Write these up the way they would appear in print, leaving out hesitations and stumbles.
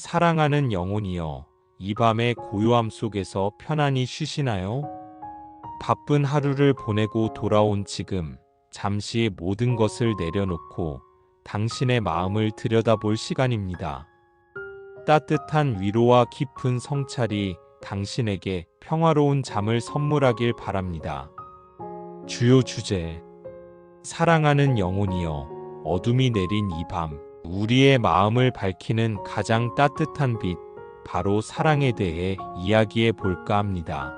사랑하는 영혼이여, 이 밤의 고요함 속에서 편안히 쉬시나요? 바쁜 하루를 보내고 돌아온 지금, 잠시 모든 것을 내려놓고 당신의 마음을 들여다볼 시간입니다. 따뜻한 위로와 깊은 성찰이 당신에게 평화로운 잠을 선물하길 바랍니다. 주요 주제: 사랑하는 영혼이여, 어둠이 내린 이 밤, 우리의 마음을 밝히는 가장 따뜻한 빛, 바로 사랑에 대해 이야기해 볼까 합니다.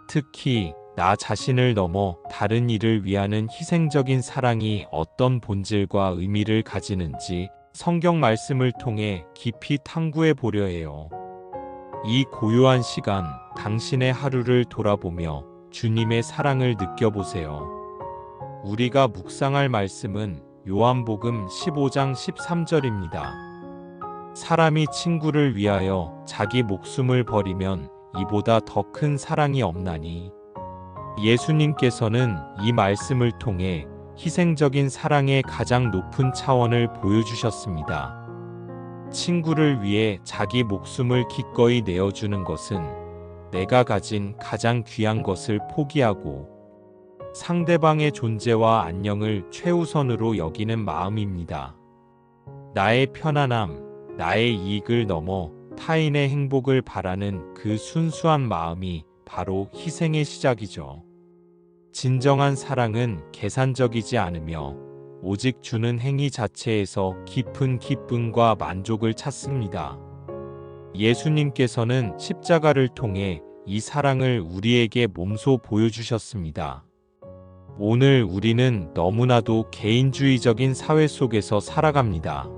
특히 나 자신을 넘어 다른 이를 위하는 희생적인 사랑이 어떤 본질과 의미를 가지는지 성경 말씀을 통해 깊이 탐구해 보려 해요. 이 고요한 시간, 당신의 하루를 돌아보며 주님의 사랑을 느껴보세요. 우리가 묵상할 말씀은 요한복음 15장 13절입니다. 사람이 친구를 위하여 자기 목숨을 버리면 이보다 더 큰 사랑이 없나니. 예수님께서는 이 말씀을 통해 희생적인 사랑의 가장 높은 차원을 보여주셨습니다. 친구를 위해 자기 목숨을 기꺼이 내어주는 것은 내가 가진 가장 귀한 것을 포기하고 상대방의 존재와 안녕을 최우선으로 여기는 마음입니다. 나의 편안함, 나의 이익을 넘어 타인의 행복을 바라는 그 순수한 마음이 바로 희생의 시작이죠. 진정한 사랑은 계산적이지 않으며 오직 주는 행위 자체에서 깊은 기쁨과 만족을 찾습니다. 예수님께서는 십자가를 통해 이 사랑을 우리에게 몸소 보여주셨습니다. 오늘 우리는 너무나도 개인주의적인 사회 속에서 살아갑니다.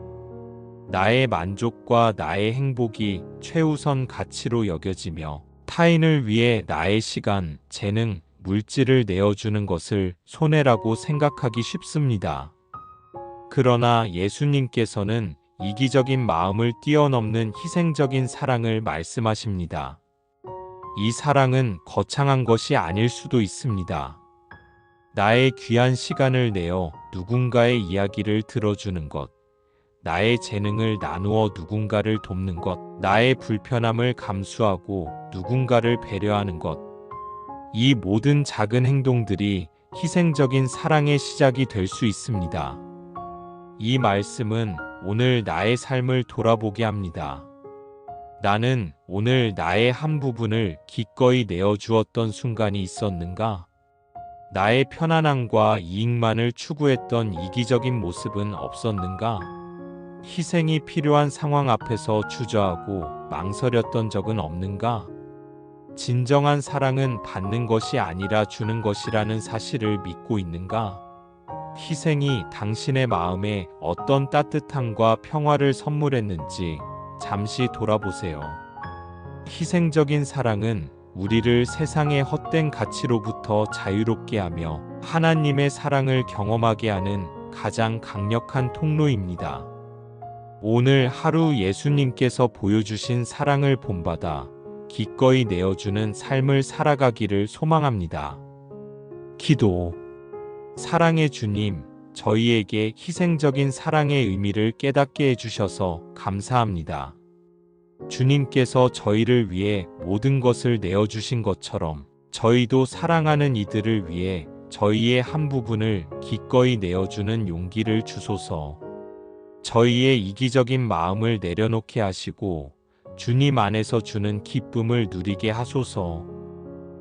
나의 만족과 나의 행복이 최우선 가치로 여겨지며 타인을 위해 나의 시간, 재능, 물질을 내어주는 것을 손해라고 생각하기 쉽습니다. 그러나 예수님께서는 이기적인 마음을 뛰어넘는 희생적인 사랑을 말씀하십니다. 이 사랑은 거창한 것이 아닐 수도 있습니다. 나의 귀한 시간을 내어 누군가의 이야기를 들어주는 것, 나의 재능을 나누어 누군가를 돕는 것, 나의 불편함을 감수하고 누군가를 배려하는 것. 이 모든 작은 행동들이 희생적인 사랑의 시작이 될 수 있습니다. 이 말씀은 오늘 나의 삶을 돌아보게 합니다. 나는 오늘 나의 한 부분을 기꺼이 내어주었던 순간이 있었는가? 나의 편안함과 이익만을 추구했던 이기적인 모습은 없었는가? 희생이 필요한 상황 앞에서 주저하고 망설였던 적은 없는가? 진정한 사랑은 받는 것이 아니라 주는 것이라는 사실을 믿고 있는가? 희생이 당신의 마음에 어떤 따뜻함과 평화를 선물했는지 잠시 돌아보세요. 희생적인 사랑은 우리를 세상의 헛된 가치로부터 자유롭게 하며 하나님의 사랑을 경험하게 하는 가장 강력한 통로입니다. 오늘 하루 예수님께서 보여주신 사랑을 본받아 기꺼이 내어주는 삶을 살아가기를 소망합니다. 기도. 사랑의 주님, 저희에게 희생적인 사랑의 의미를 깨닫게 해주셔서 감사합니다. 주님께서 저희를 위해 모든 것을 내어주신 것처럼 저희도 사랑하는 이들을 위해 저희의 한 부분을 기꺼이 내어주는 용기를 주소서. 저희의 이기적인 마음을 내려놓게 하시고 주님 안에서 주는 기쁨을 누리게 하소서.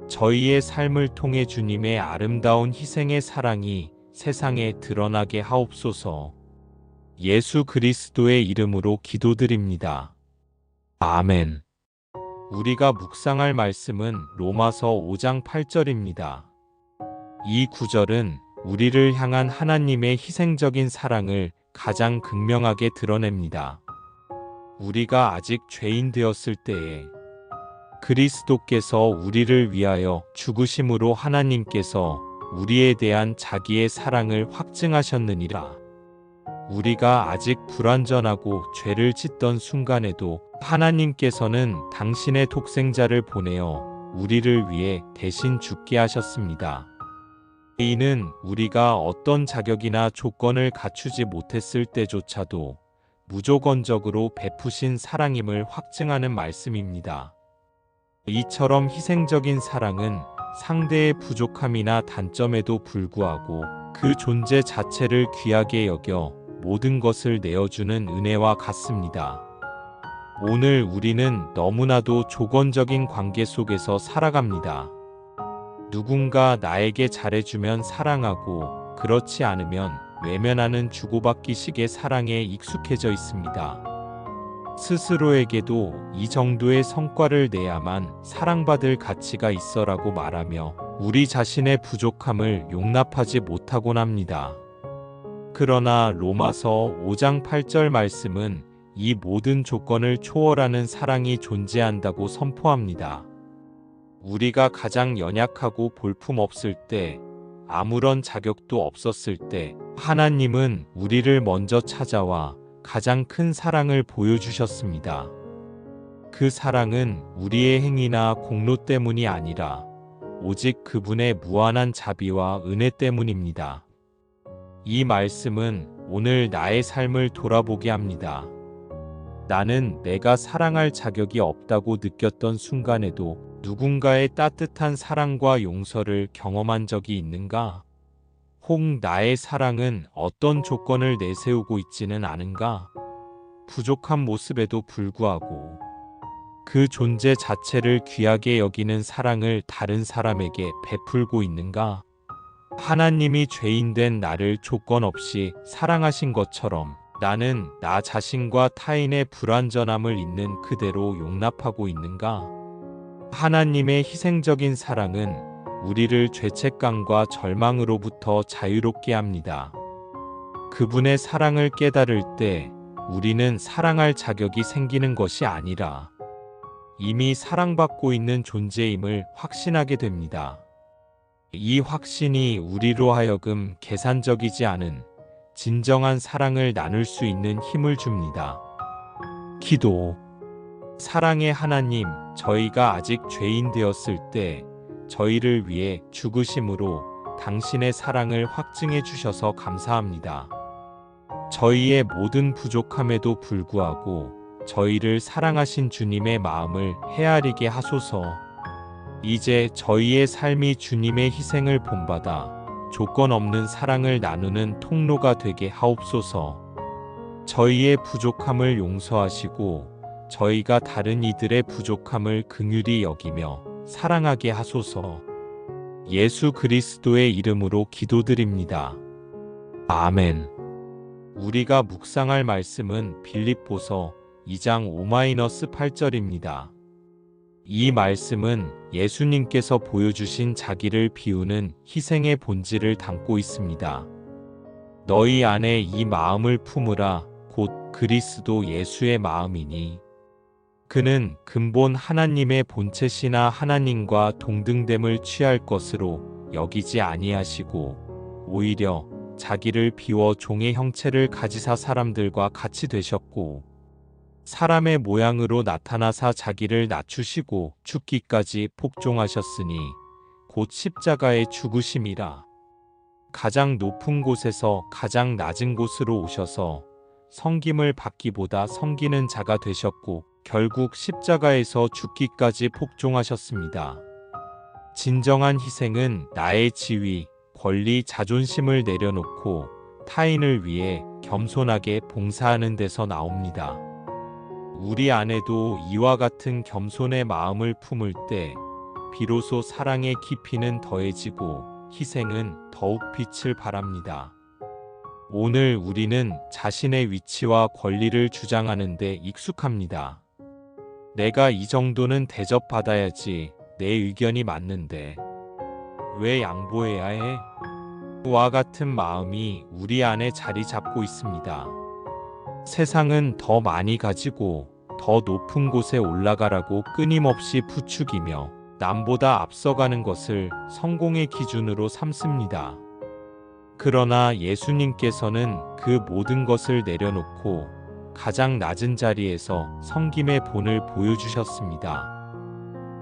저희의 삶을 통해 주님의 아름다운 희생의 사랑이 세상에 드러나게 하옵소서. 예수 그리스도의 이름으로 기도드립니다. 아멘. 우리가 묵상할 말씀은 로마서 5장 8절입니다. 이 구절은 우리를 향한 하나님의 희생적인 사랑을 가장 극명하게 드러냅니다. 우리가 아직 죄인 되었을 때에 그리스도께서 우리를 위하여 죽으심으로 하나님께서 우리에 대한 자기의 사랑을 확증하셨느니라. 우리가 아직 불완전하고 죄를 짓던 순간에도 하나님께서는 당신의 독생자를 보내어 우리를 위해 대신 죽게 하셨습니다. 이는 우리가 어떤 자격이나 조건을 갖추지 못했을 때조차도 무조건적으로 베푸신 사랑임을 확증하는 말씀입니다. 이처럼 희생적인 사랑은 상대의 부족함이나 단점에도 불구하고 그 존재 자체를 귀하게 여겨 모든 것을 내어주는 은혜와 같습니다. 오늘 우리는 너무나도 조건적인 관계 속에서 살아갑니다. 누군가 나에게 잘해주면 사랑하고 그렇지 않으면 외면하는 주고받기식의 사랑에 익숙해져 있습니다. 스스로에게도 이 정도의 성과를 내야만 사랑받을 가치가 있어라고 말하며 우리 자신의 부족함을 용납하지 못하곤 합니다. 그러나 로마서 5장 8절 말씀은 이 모든 조건을 초월하는 사랑이 존재한다고 선포합니다. 우리가 가장 연약하고 볼품없을 때, 아무런 자격도 없었을 때 하나님은 우리를 먼저 찾아와 가장 큰 사랑을 보여주셨습니다. 그 사랑은 우리의 행위나 공로 때문이 아니라 오직 그분의 무한한 자비와 은혜 때문입니다. 이 말씀은 오늘 나의 삶을 돌아보게 합니다. 나는 내가 사랑할 자격이 없다고 느꼈던 순간에도 누군가의 따뜻한 사랑과 용서를 경험한 적이 있는가? 혹 나의 사랑은 어떤 조건을 내세우고 있지는 않은가? 부족한 모습에도 불구하고 그 존재 자체를 귀하게 여기는 사랑을 다른 사람에게 베풀고 있는가? 하나님이 죄인된 나를 조건 없이 사랑하신 것처럼 나는 나 자신과 타인의 불완전함을 있는 그대로 용납하고 있는가? 하나님의 희생적인 사랑은 우리를 죄책감과 절망으로부터 자유롭게 합니다. 그분의 사랑을 깨달을 때 우리는 사랑할 자격이 생기는 것이 아니라 이미 사랑받고 있는 존재임을 확신하게 됩니다. 이 확신이 우리로 하여금 계산적이지 않은 진정한 사랑을 나눌 수 있는 힘을 줍니다. 기도. 사랑의 하나님, 저희가 아직 죄인 되었을 때 저희를 위해 죽으심으로 당신의 사랑을 확증해 주셔서 감사합니다. 저희의 모든 부족함에도 불구하고 저희를 사랑하신 주님의 마음을 헤아리게 하소서. 이제 저희의 삶이 주님의 희생을 본받아 조건 없는 사랑을 나누는 통로가 되게 하옵소서. 저희의 부족함을 용서하시고 저희가 다른 이들의 부족함을 긍휼히 여기며 사랑하게 하소서. 예수 그리스도의 이름으로 기도드립니다. 아멘. 우리가 묵상할 말씀은 빌립보서 2장 5-8절입니다. 이 말씀은 예수님께서 보여주신 자기를 비우는 희생의 본질을 담고 있습니다. 너희 안에 이 마음을 품으라 곧 그리스도 예수의 마음이니 그는 근본 하나님의 본체시나 하나님과 동등됨을 취할 것으로 여기지 아니하시고 오히려 자기를 비워 종의 형체를 가지사 사람들과 같이 되셨고 사람의 모양으로 나타나사 자기를 낮추시고 죽기까지 복종하셨으니 곧 십자가의 죽으심이라. 가장 높은 곳에서 가장 낮은 곳으로 오셔서 섬김을 받기보다 섬기는 자가 되셨고 결국 십자가에서 죽기까지 복종하셨습니다. 진정한 희생은 나의 지위, 권리, 자존심을 내려놓고 타인을 위해 겸손하게 봉사하는 데서 나옵니다. 우리 안에도 이와 같은 겸손의 마음을 품을 때 비로소 사랑의 깊이는 더해지고 희생은 더욱 빛을 발합니다. 오늘 우리는 자신의 위치와 권리를 주장하는 데 익숙합니다. 내가 이 정도는 대접받아야지 내 의견이 맞는데 왜 양보해야 해? 와 같은 마음이 우리 안에 자리 잡고 있습니다. 세상은 더 많이 가지고 더 높은 곳에 올라가라고 끊임없이 부추기며 남보다 앞서가는 것을 성공의 기준으로 삼습니다. 그러나 예수님께서는 그 모든 것을 내려놓고 가장 낮은 자리에서 섬김의 본을 보여주셨습니다.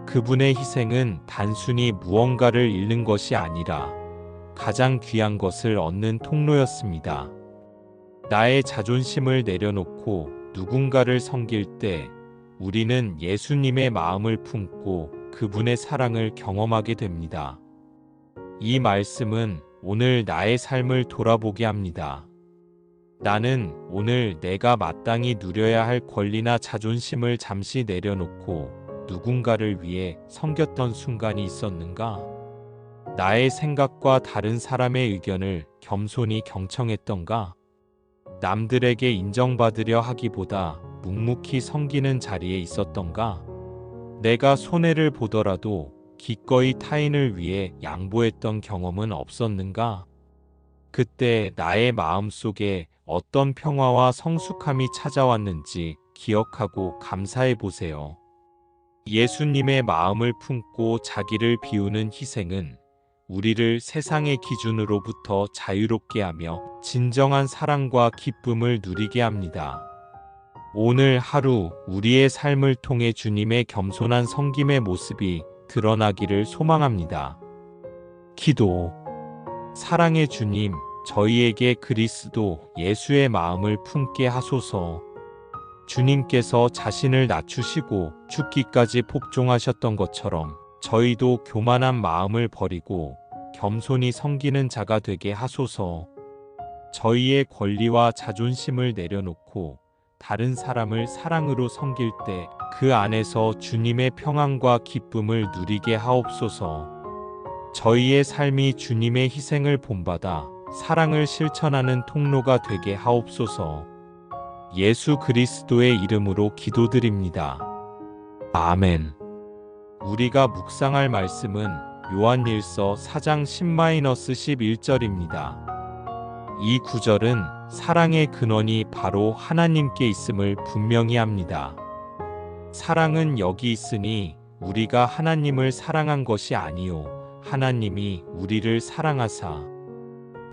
그분의 희생은 단순히 무언가를 잃는 것이 아니라 가장 귀한 것을 얻는 통로였습니다. 나의 자존심을 내려놓고 누군가를 섬길 때 우리는 예수님의 마음을 품고 그분의 사랑을 경험하게 됩니다. 이 말씀은 오늘 나의 삶을 돌아보게 합니다. 나는 오늘 내가 마땅히 누려야 할 권리나 자존심을 잠시 내려놓고 누군가를 위해 섬겼던 순간이 있었는가? 나의 생각과 다른 사람의 의견을 겸손히 경청했던가? 남들에게 인정받으려 하기보다 묵묵히 섬기는 자리에 있었던가? 내가 손해를 보더라도 기꺼이 타인을 위해 양보했던 경험은 없었는가? 그때 나의 마음 속에 어떤 평화와 성숙함이 찾아왔는지 기억하고 감사해 보세요. 예수님의 마음을 품고 자기를 비우는 희생은 우리를 세상의 기준으로부터 자유롭게 하며 진정한 사랑과 기쁨을 누리게 합니다. 오늘 하루 우리의 삶을 통해 주님의 겸손한 섬김의 모습이 드러나기를 소망합니다. 기도. 사랑의 주님, 저희에게 그리스도 예수의 마음을 품게 하소서. 주님께서 자신을 낮추시고 죽기까지 복종하셨던 것처럼 저희도 교만한 마음을 버리고 겸손히 섬기는 자가 되게 하소서. 저희의 권리와 자존심을 내려놓고 다른 사람을 사랑으로 섬길 때 그 안에서 주님의 평안과 기쁨을 누리게 하옵소서. 저희의 삶이 주님의 희생을 본받아 사랑을 실천하는 통로가 되게 하옵소서. 예수 그리스도의 이름으로 기도드립니다. 아멘. 우리가 묵상할 말씀은 요한일서 4장 10-11절입니다. 이 구절은 사랑의 근원이 바로 하나님께 있음을 분명히 합니다. 사랑은 여기 있으니 우리가 하나님을 사랑한 것이 아니요 하나님이 우리를 사랑하사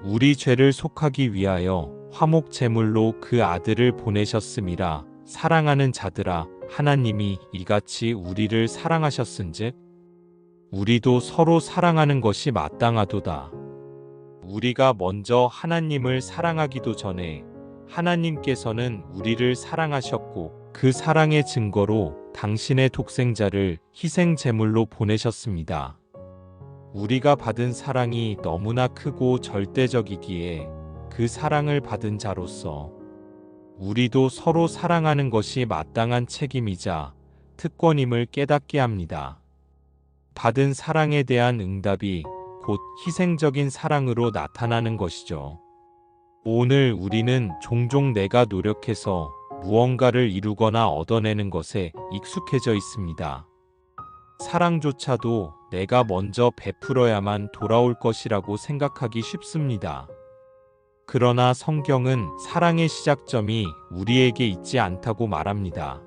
우리 죄를 속하기 위하여 화목 제물로 그 아들을 보내셨음이라. 사랑하는 자들아, 하나님이 이같이 우리를 사랑하셨은즉 우리도 서로 사랑하는 것이 마땅하도다. 우리가 먼저 하나님을 사랑하기도 전에 하나님께서는 우리를 사랑하셨고 그 사랑의 증거로 당신의 독생자를 희생 제물로 보내셨습니다. 우리가 받은 사랑이 너무나 크고 절대적이기에 그 사랑을 받은 자로서 우리도 서로 사랑하는 것이 마땅한 책임이자 특권임을 깨닫게 합니다. 받은 사랑에 대한 응답이 곧 희생적인 사랑으로 나타나는 것이죠. 오늘 우리는 종종 내가 노력해서 무언가를 이루거나 얻어내는 것에 익숙해져 있습니다. 사랑조차도 내가 먼저 베풀어야만 돌아올 것이라고 생각하기 쉽습니다. 그러나 성경은 사랑의 시작점이 우리에게 있지 않다고 말합니다.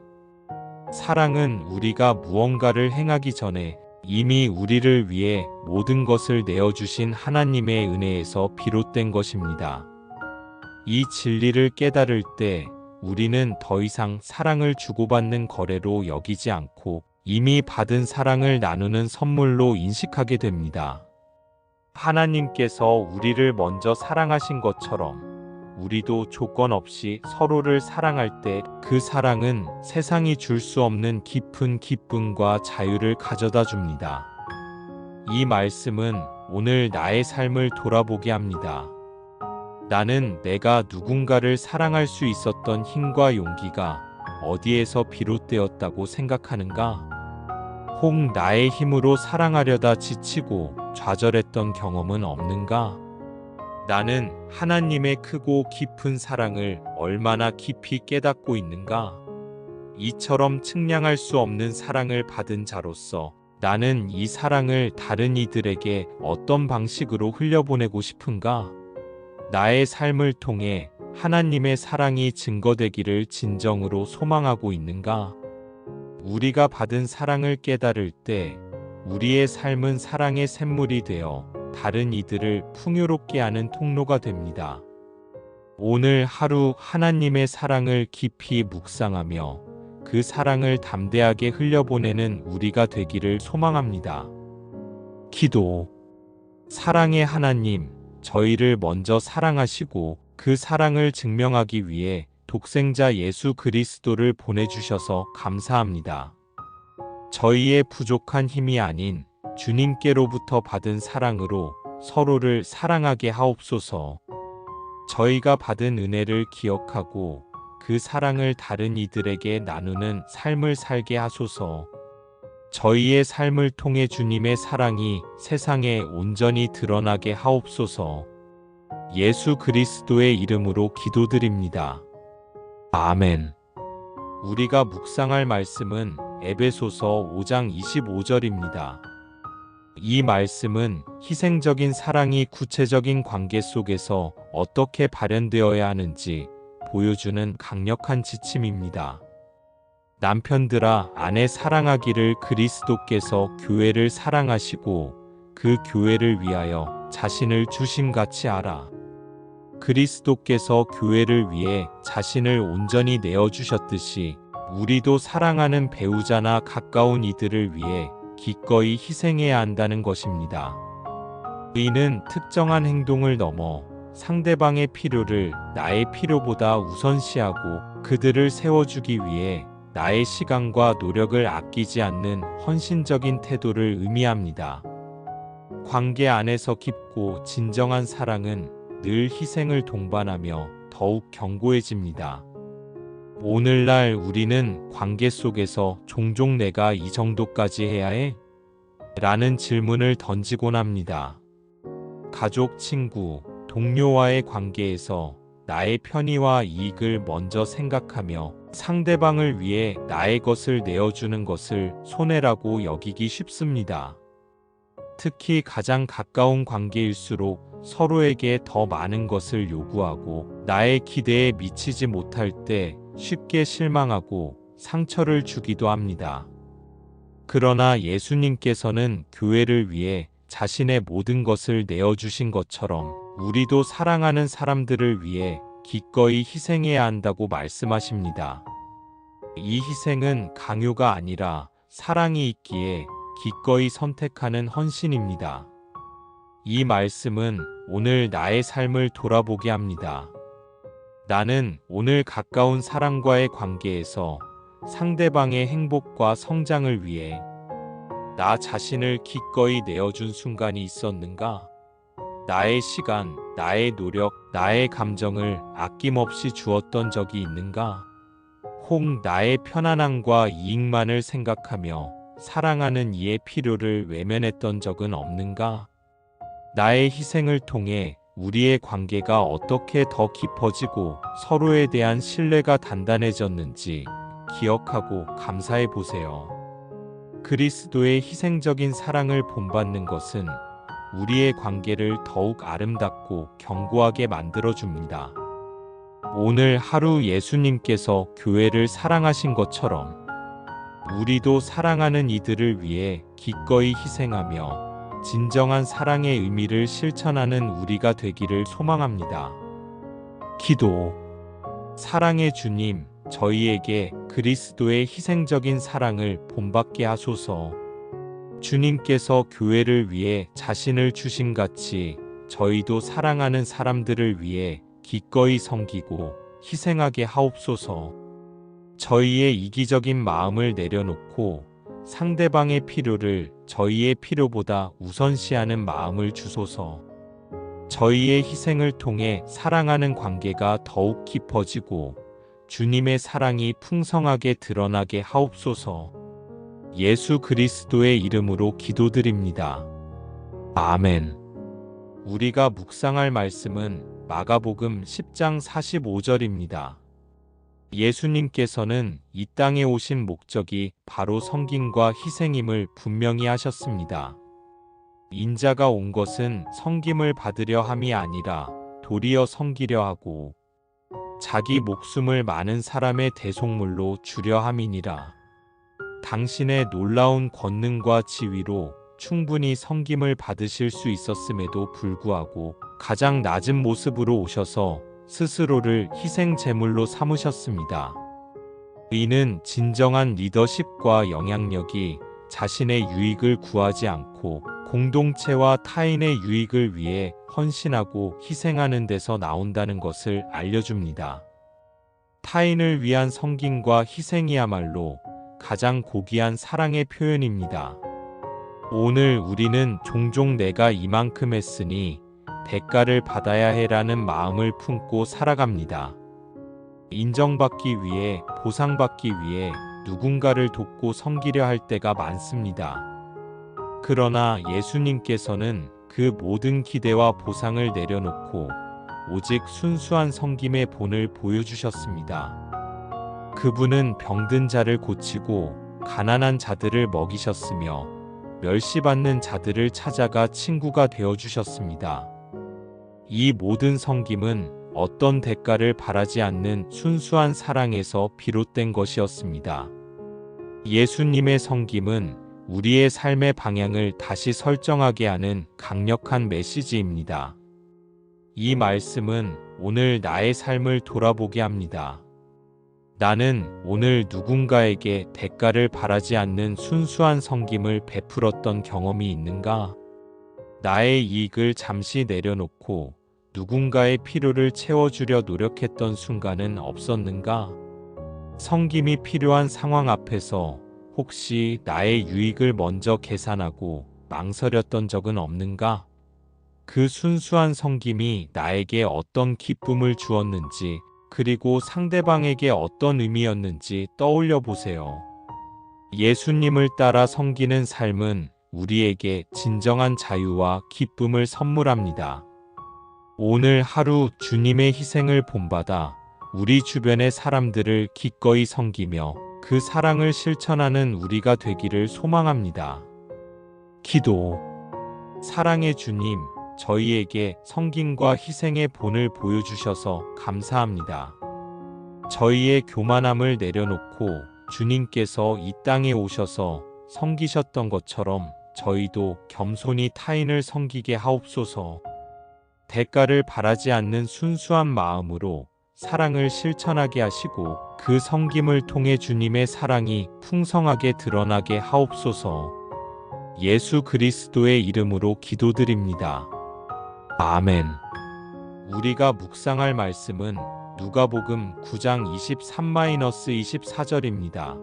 사랑은 우리가 무언가를 행하기 전에 이미 우리를 위해 모든 것을 내어주신 하나님의 은혜에서 비롯된 것입니다. 이 진리를 깨달을 때 우리는 더 이상 사랑을 주고받는 거래로 여기지 않고 이미 받은 사랑을 나누는 선물로 인식하게 됩니다. 하나님께서 우리를 먼저 사랑하신 것처럼 우리도 조건 없이 서로를 사랑할 때 그 사랑은 세상이 줄 수 없는 깊은 기쁨과 자유를 가져다 줍니다. 이 말씀은 오늘 나의 삶을 돌아보게 합니다. 나는 내가 누군가를 사랑할 수 있었던 힘과 용기가 어디에서 비롯되었다고 생각하는가? 혹 나의 힘으로 사랑하려다 지치고 좌절했던 경험은 없는가? 나는 하나님의 크고 깊은 사랑을 얼마나 깊이 깨닫고 있는가? 이처럼 측량할 수 없는 사랑을 받은 자로서 나는 이 사랑을 다른 이들에게 어떤 방식으로 흘려보내고 싶은가? 나의 삶을 통해 하나님의 사랑이 증거되기를 진정으로 소망하고 있는가? 우리가 받은 사랑을 깨달을 때 우리의 삶은 사랑의 샘물이 되어 다른 이들을 풍요롭게 하는 통로가 됩니다. 오늘 하루 하나님의 사랑을 깊이 묵상하며 그 사랑을 담대하게 흘려보내는 우리가 되기를 소망합니다. 기도. 사랑의 하나님, 저희를 먼저 사랑하시고 그 사랑을 증명하기 위해 독생자 예수 그리스도를 보내주셔서 감사합니다. 저희의 부족한 힘이 아닌 주님께로부터 받은 사랑으로 서로를 사랑하게 하옵소서. 저희가 받은 은혜를 기억하고 그 사랑을 다른 이들에게 나누는 삶을 살게 하소서. 저희의 삶을 통해 주님의 사랑이 세상에 온전히 드러나게 하옵소서. 예수 그리스도의 이름으로 기도드립니다. 아멘. 우리가 묵상할 말씀은 에베소서 5장 25절입니다. 이 말씀은 희생적인 사랑이 구체적인 관계 속에서 어떻게 발현되어야 하는지 보여주는 강력한 지침입니다. 남편들아, 아내 사랑하기를 그리스도께서 교회를 사랑하시고 그 교회를 위하여 자신을 주심같이 하라. 그리스도께서 교회를 위해 자신을 온전히 내어주셨듯이 우리도 사랑하는 배우자나 가까운 이들을 위해 기꺼이 희생해야 한다는 것입니다. 이는 특정한 행동을 넘어 상대방의 필요를 나의 필요보다 우선시하고 그들을 세워주기 위해 나의 시간과 노력을 아끼지 않는 헌신적인 태도를 의미합니다. 관계 안에서 깊고 진정한 사랑은 늘 희생을 동반하며 더욱 견고해집니다. 오늘날 우리는 관계 속에서 종종 내가 이 정도까지 해야 해? 라는 질문을 던지곤 합니다. 가족, 친구, 동료와의 관계에서 나의 편의와 이익을 먼저 생각하며 상대방을 위해 나의 것을 내어주는 것을 손해라고 여기기 쉽습니다. 특히 가장 가까운 관계일수록 서로에게 더 많은 것을 요구하고 나의 기대에 미치지 못할 때 쉽게 실망하고 상처를 주기도 합니다. 그러나 예수님께서는 교회를 위해 자신의 모든 것을 내어주신 것처럼 우리도 사랑하는 사람들을 위해 기꺼이 희생해야 한다고 말씀하십니다. 이 희생은 강요가 아니라 사랑이 있기에 기꺼이 선택하는 헌신입니다. 이 말씀은 오늘 나의 삶을 돌아보게 합니다. 나는 오늘 가까운 사람과의 관계에서 상대방의 행복과 성장을 위해 나 자신을 기꺼이 내어준 순간이 있었는가? 나의 시간, 나의 노력, 나의 감정을 아낌없이 주었던 적이 있는가? 혹 나의 편안함과 이익만을 생각하며 사랑하는 이의 필요를 외면했던 적은 없는가? 나의 희생을 통해 우리의 관계가 어떻게 더 깊어지고 서로에 대한 신뢰가 단단해졌는지 기억하고 감사해 보세요. 그리스도의 희생적인 사랑을 본받는 것은 우리의 관계를 더욱 아름답고 견고하게 만들어줍니다. 오늘 하루 예수님께서 교회를 사랑하신 것처럼 우리도 사랑하는 이들을 위해 기꺼이 희생하며 진정한 사랑의 의미를 실천하는 우리가 되기를 소망합니다. 기도. 사랑의 주님, 저희에게 그리스도의 희생적인 사랑을 본받게 하소서. 주님께서 교회를 위해 자신을 주심같이 저희도 사랑하는 사람들을 위해 기꺼이 섬기고 희생하게 하옵소서. 저희의 이기적인 마음을 내려놓고 상대방의 필요를 저희의 필요보다 우선시하는 마음을 주소서. 저희의 희생을 통해 사랑하는 관계가 더욱 깊어지고 주님의 사랑이 풍성하게 드러나게 하옵소서. 예수 그리스도의 이름으로 기도드립니다. 아멘. 우리가 묵상할 말씀은 마가복음 10장 45절입니다. 예수님께서는 이 땅에 오신 목적이 바로 섬김과 희생임을 분명히 하셨습니다. 인자가 온 것은 섬김을 받으려 함이 아니라 도리어 섬기려 하고 자기 목숨을 많은 사람의 대속물로 주려 함이니라. 당신의 놀라운 권능과 지위로 충분히 섬김을 받으실 수 있었음에도 불구하고 가장 낮은 모습으로 오셔서 스스로를 희생 제물로 삼으셨습니다. 이는 진정한 리더십과 영향력이 자신의 유익을 구하지 않고 공동체와 타인의 유익을 위해 헌신하고 희생하는 데서 나온다는 것을 알려줍니다. 타인을 위한 섬김과 희생이야말로 가장 고귀한 사랑의 표현입니다. 오늘 우리는 종종 내가 이만큼 했으니 대가를 받아야 해라는 마음을 품고 살아갑니다. 인정받기 위해, 보상받기 위해 누군가를 돕고 섬기려 할 때가 많습니다. 그러나 예수님께서는 그 모든 기대와 보상을 내려놓고 오직 순수한 섬김의 본을 보여주셨습니다. 그분은 병든 자를 고치고 가난한 자들을 먹이셨으며 멸시받는 자들을 찾아가 친구가 되어주셨습니다. 이 모든 섬김은 어떤 대가를 바라지 않는 순수한 사랑에서 비롯된 것이었습니다. 예수님의 섬김은 우리의 삶의 방향을 다시 설정하게 하는 강력한 메시지입니다. 이 말씀은 오늘 나의 삶을 돌아보게 합니다. 나는 오늘 누군가에게 대가를 바라지 않는 순수한 섬김을 베풀었던 경험이 있는가? 나의 이익을 잠시 내려놓고 누군가의 필요를 채워주려 노력했던 순간은 없었는가? 섬김이 필요한 상황 앞에서 혹시 나의 유익을 먼저 계산하고 망설였던 적은 없는가? 그 순수한 섬김이 나에게 어떤 기쁨을 주었는지, 그리고 상대방에게 어떤 의미였는지 떠올려 보세요. 예수님을 따라 섬기는 삶은 우리에게 진정한 자유와 기쁨을 선물합니다. 오늘 하루 주님의 희생을 본받아 우리 주변의 사람들을 기꺼이 섬기며 그 사랑을 실천하는 우리가 되기를 소망합니다. 기도. 사랑의 주님, 저희에게 섬김과 희생의 본을 보여주셔서 감사합니다. 저희의 교만함을 내려놓고 주님께서 이 땅에 오셔서 섬기셨던 것처럼 저희도 겸손히 타인을 섬기게 하옵소서. 대가를 바라지 않는 순수한 마음으로 사랑을 실천하게 하시고 그 섬김을 통해 주님의 사랑이 풍성하게 드러나게 하옵소서. 예수 그리스도의 이름으로 기도드립니다. 아멘. 우리가 묵상할 말씀은 누가복음 9장 23-24절입니다.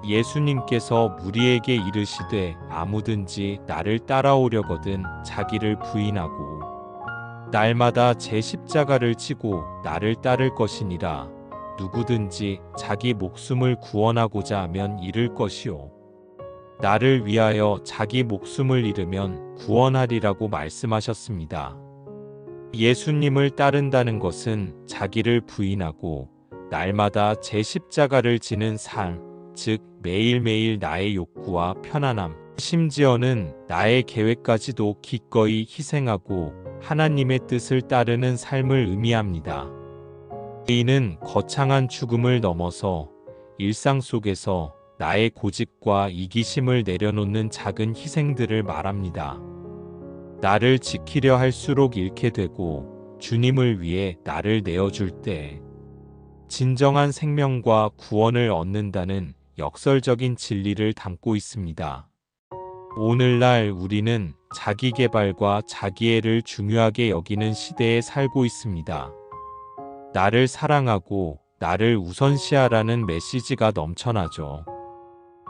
예수님께서 무리에게 이르시되 아무든지 나를 따라오려거든 자기를 부인하고 날마다 제 십자가를 지고 나를 따를 것이니라. 누구든지 자기 목숨을 구원하고자 하면 잃을 것이요 나를 위하여 자기 목숨을 잃으면 구원하리라고 말씀하셨습니다. 예수님을 따른다는 것은 자기를 부인하고 날마다 제 십자가를 지는 삶, 즉 매일매일 나의 욕구와 편안함, 심지어는 나의 계획까지도 기꺼이 희생하고 하나님의 뜻을 따르는 삶을 의미합니다. 이는 거창한 죽음을 넘어서 일상 속에서 나의 고집과 이기심을 내려놓는 작은 희생들을 말합니다. 나를 지키려 할수록 잃게 되고 주님을 위해 나를 내어줄 때 진정한 생명과 구원을 얻는다는 역설적인 진리를 담고 있습니다. 오늘날 우리는 자기 개발과 자기애를 중요하게 여기는 시대에 살고 있습니다. 나를 사랑하고 나를 우선시하라는 메시지가 넘쳐나죠.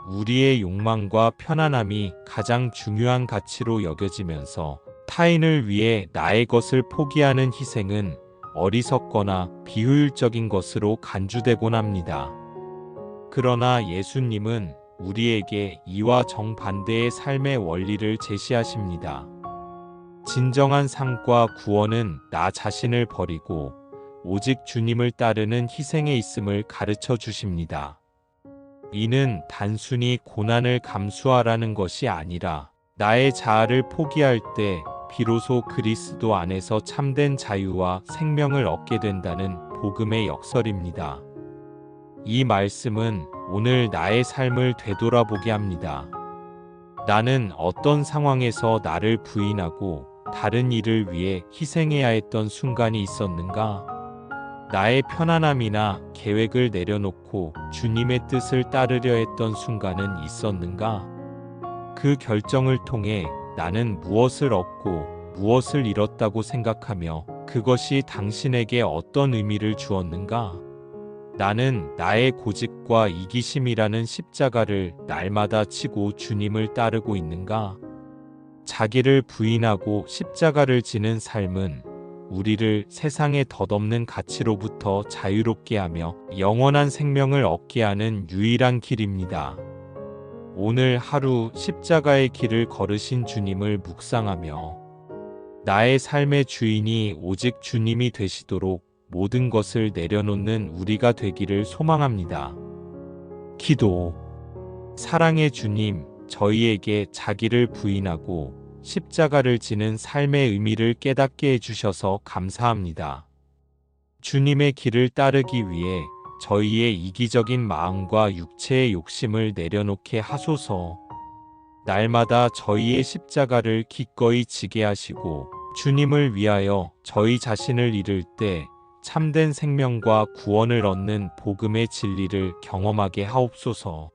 우리의 욕망과 편안함이 가장 중요한 가치로 여겨지면서 타인을 위해 나의 것을 포기하는 희생은 어리석거나 비효율적인 것으로 간주되곤 합니다. 그러나 예수님은 우리에게 이와 정반대의 삶의 원리를 제시하십니다. 진정한 삶과 구원은 나 자신을 버리고 오직 주님을 따르는 희생에 있음을 가르쳐 주십니다. 이는 단순히 고난을 감수하라는 것이 아니라 나의 자아를 포기할 때 비로소 그리스도 안에서 참된 자유와 생명을 얻게 된다는 복음의 역설입니다. 이 말씀은 오늘 나의 삶을 되돌아보게 합니다. 나는 어떤 상황에서 나를 부인하고 다른 일을 위해 희생해야 했던 순간이 있었는가? 나의 편안함이나 계획을 내려놓고 주님의 뜻을 따르려 했던 순간은 있었는가? 그 결정을 통해 나는 무엇을 얻고 무엇을 잃었다고 생각하며 그것이 당신에게 어떤 의미를 주었는가? 나는 나의 고집과 이기심이라는 십자가를 날마다 치고 주님을 따르고 있는가? 자기를 부인하고 십자가를 지는 삶은 우리를 세상의 덧없는 가치로부터 자유롭게 하며 영원한 생명을 얻게 하는 유일한 길입니다. 오늘 하루 십자가의 길을 걸으신 주님을 묵상하며 나의 삶의 주인이 오직 주님이 되시도록 모든 것을 내려놓는 우리가 되기를 소망합니다. 기도. 사랑의 주님, 저희에게 자기를 부인하고 십자가를 지는 삶의 의미를 깨닫게 해주셔서 감사합니다. 주님의 길을 따르기 위해 저희의 이기적인 마음과 육체의 욕심을 내려놓게 하소서. 날마다 저희의 십자가를 기꺼이 지게 하시고 주님을 위하여 저희 자신을 잃을 때 참된 생명과 구원을 얻는 복음의 진리를 경험하게 하옵소서.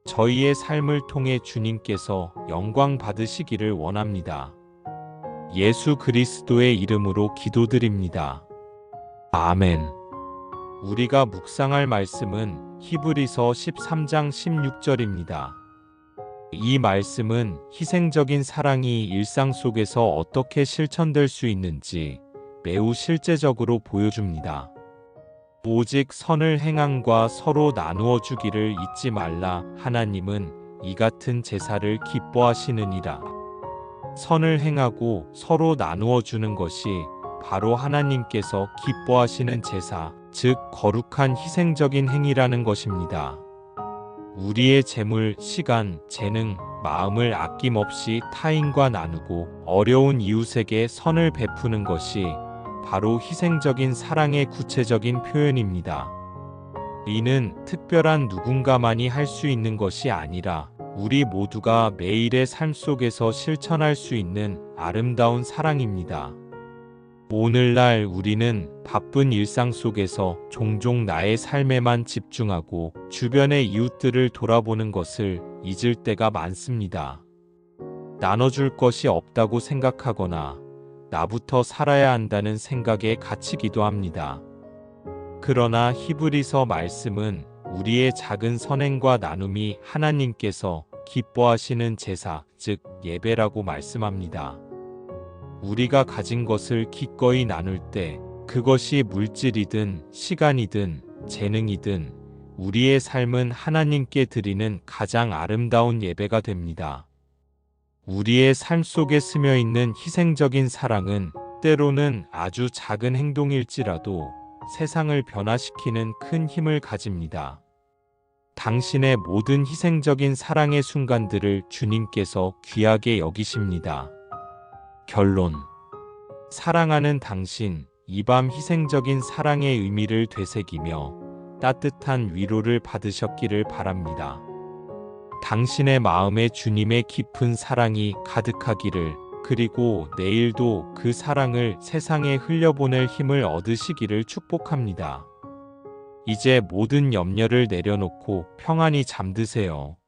저희의 삶을 통해 주님께서 영광 받으시기를 원합니다. 예수 그리스도의 이름으로 기도드립니다. 아멘. 우리가 묵상할 말씀은 히브리서 13장 16절입니다. 이 말씀은 희생적인 사랑이 일상 속에서 어떻게 실천될 수 있는지 매우 실제적으로 보여줍니다. 오직 선을 행함과 서로 나누어 주기를 잊지 말라. 하나님은 이 같은 제사를 기뻐하시느니라. 선을 행하고 서로 나누어 주는 것이 바로 하나님께서 기뻐하시는 제사, 즉 거룩한 희생적인 행위라는 것입니다. 우리의 재물, 시간, 재능, 마음을 아낌없이 타인과 나누고 어려운 이웃에게 선을 베푸는 것이 바로 희생적인 사랑의 구체적인 표현입니다. 이는 특별한 누군가만이 할 수 있는 것이 아니라 우리 모두가 매일의 삶 속에서 실천할 수 있는 아름다운 사랑입니다. 오늘날 우리는 바쁜 일상 속에서 종종 나의 삶에만 집중하고 주변의 이웃들을 돌아보는 것을 잊을 때가 많습니다. 나눠줄 것이 없다고 생각하거나 나부터 살아야 한다는 생각에 갇히기도 합니다. 그러나 히브리서 말씀은 우리의 작은 선행과 나눔이 하나님께서 기뻐하시는 제사, 즉 예배라고 말씀합니다. 우리가 가진 것을 기꺼이 나눌 때 그것이 물질이든 시간이든 재능이든 우리의 삶은 하나님께 드리는 가장 아름다운 예배가 됩니다. 우리의 삶 속에 스며 있는 희생적인 사랑은 때로는 아주 작은 행동일지라도 세상을 변화시키는 큰 힘을 가집니다. 당신의 모든 희생적인 사랑의 순간들을 주님께서 귀하게 여기십니다. 결론. 사랑하는 당신, 이 밤 희생적인 사랑의 의미를 되새기며 따뜻한 위로를 받으셨기를 바랍니다. 당신의 마음에 주님의 깊은 사랑이 가득하기를, 그리고 내일도 그 사랑을 세상에 흘려보낼 힘을 얻으시기를 축복합니다. 이제 모든 염려를 내려놓고 평안히 잠드세요.